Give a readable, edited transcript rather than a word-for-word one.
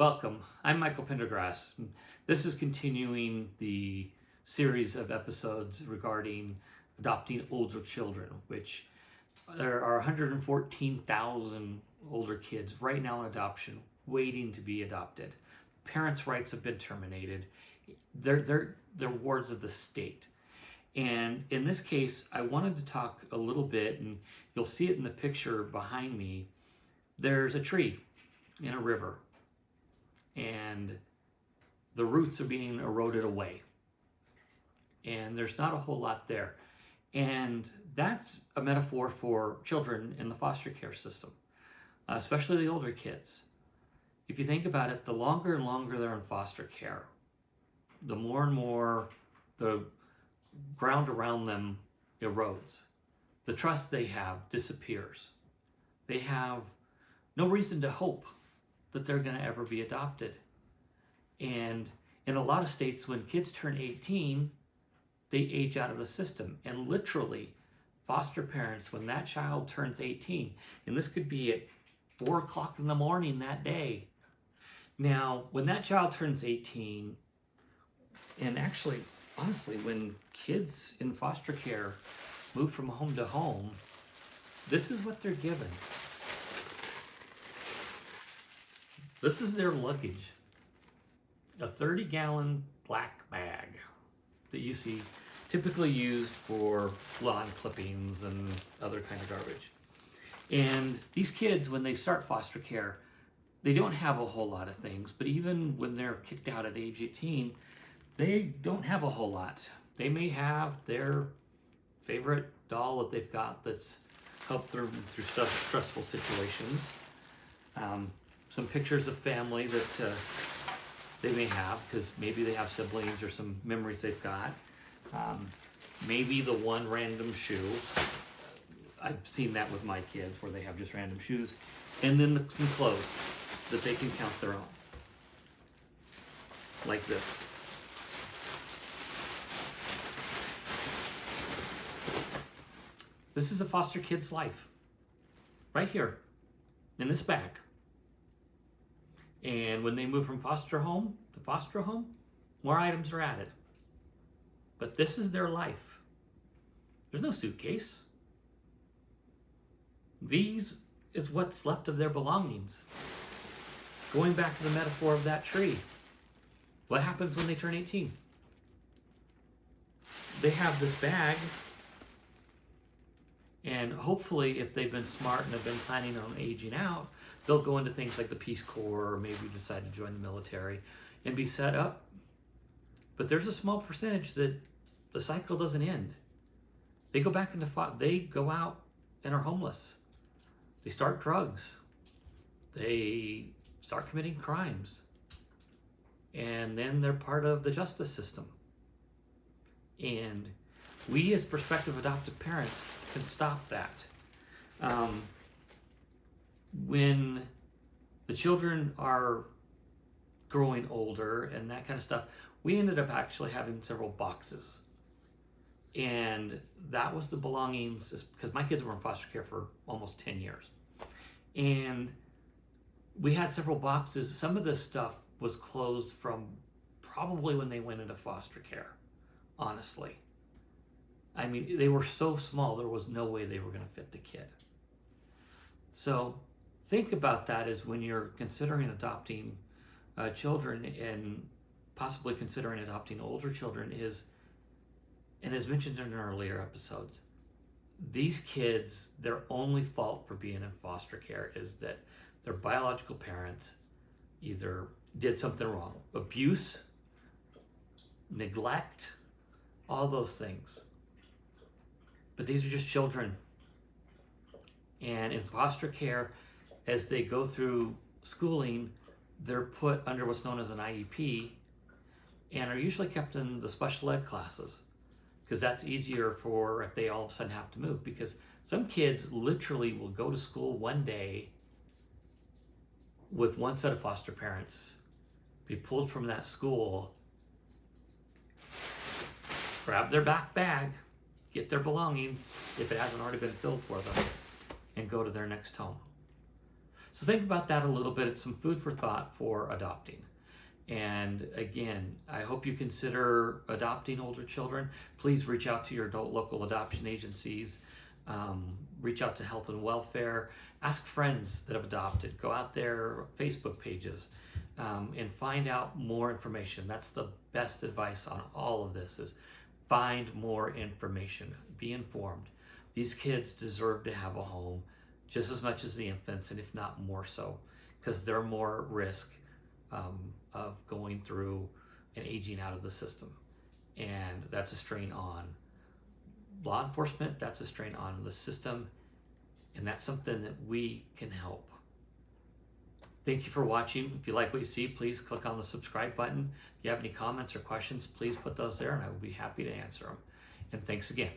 Welcome. I'm Michael Pendergrass. This is continuing the series of episodes regarding adopting older children, which there are 114,000 older kids right now in adoption waiting to be adopted. Parents' rights have been terminated. They're wards of the state. And in this case, I wanted to talk a little bit, and you'll see it in the picture behind me. There's a tree in a river, and the roots are being eroded away, and there's not a whole lot there. And that's a metaphor for children in the foster care system, especially the older kids. If you think about it, the longer and longer they're in foster care, the more and more the ground around them erodes. The trust they have disappears. They have no reason to hope that they're going to ever be adopted. And in a lot of states, when kids turn 18, they age out of the system. And literally, foster parents, when that child turns 18, and this could be at 4 o'clock in the morning that day. Now, when that child turns 18, and actually, honestly, when kids in foster care move from home to home, this is what they're given. This is their luggage. A 30-gallon black bag that you see typically used for lawn clippings and other kind of garbage. And these kids, when they start foster care, they don't have a whole lot of things, but even when they're kicked out at age 18, they don't have a whole lot. They may have their favorite doll that they've got that's helped them through stressful situations. Some pictures of family that they may have, because maybe they have siblings or some memories they've got. Maybe the one random shoe. I've seen that with my kids where they have just random shoes. And then some clothes that they can count their own. Like this. This is a foster kid's life. Right here. In this bag. And when they move from foster home to foster home, more items are added. But this is their life. There's no suitcase. These is what's left of their belongings. Going back to the metaphor of that tree. What happens when they turn 18? They have this bag, and hopefully if they've been smart and have been planning on aging out, they'll go into things like the Peace Corps, or maybe decide to join the military and be set up. But there's a small percentage that the cycle doesn't end. They go back into they go out and are homeless. They start drugs. They start committing crimes. And then they're part of the justice system. And we as prospective adoptive parents can stop that. When the children are growing older and that kind of stuff, we ended up actually having several boxes. And that was the belongings, because my kids were in foster care for almost 10 years. And we had several boxes. Some of this stuff was closed from probably when they went into foster care, honestly. I mean, they were so small, there was no way they were going to fit the kid. So think about that as when you're considering adopting children, and possibly considering adopting older children, is, and as mentioned in earlier episodes, these kids, their only fault for being in foster care is that their biological parents either did something wrong. Abuse, neglect, all those things. But these are just children. And in foster care, as they go through schooling, they're put under what's known as an IEP and are usually kept in the special ed classes, because that's easier for if they all of a sudden have to move. Because some kids literally will go to school one day with one set of foster parents, be pulled from that school, grab their back bag, get their belongings, if it hasn't already been filled for them, and go to their next home. So think about that a little bit. It's some food for thought for adopting. And again, I hope you consider adopting older children. Please reach out to your local adoption agencies. Reach out to health and welfare. Ask friends that have adopted. Go out there, Facebook pages, and find out more information. That's the best advice on all of this, is find more information. Be informed. These kids deserve to have a home just as much as the infants, and if not more so, because they're more at risk of going through and aging out of the system. And that's a strain on law enforcement, that's a strain on the system, and that's something that we can help. Thank you for watching. If you like what you see, please click on the subscribe button. If you have any comments or questions, please put those there and I will be happy to answer them. And thanks again.